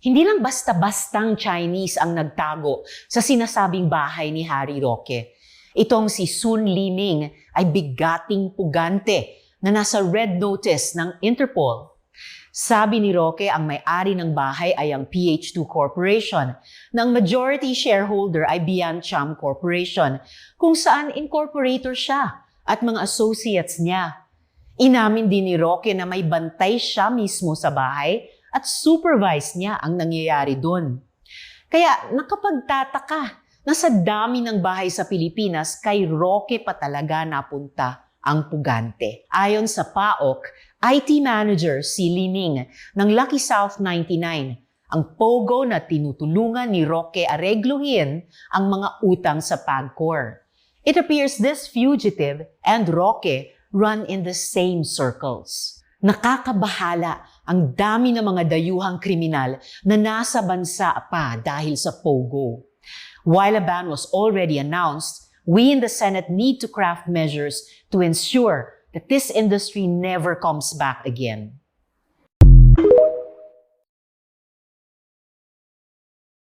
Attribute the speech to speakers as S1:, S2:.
S1: Hindi lang basta-bastang Chinese ang nagtago sa sinasabing bahay ni Harry Roque. Itong si Sun Liming ay bigating pugante na nasa red notice ng Interpol. Sabi ni Roque ang may-ari ng bahay ay ang PH2 Corporation, na ang majority shareholder ay Biancham Corporation, kung saan incorporator siya at mga associates niya. Inamin din ni Roque na may bantay siya mismo sa bahay at supervise niya ang nangyayari doon. Kaya nakapagtataka na sa dami ng bahay sa Pilipinas, kay Roque pa talaga napunta ang pugante. Ayon sa PAOK, IT manager si Liming ng Lucky South 99, ang pogo na tinutulungan ni Roque aregluhin ang mga utang sa PAGCOR. It appears this fugitive and Roque run in the same circles. Nakakabahala ang dami ng mga dayuhang kriminal na nasa bansa pa dahil sa pogo. While a ban was already announced, we in the Senate need to craft measures to ensure that this industry never comes back again.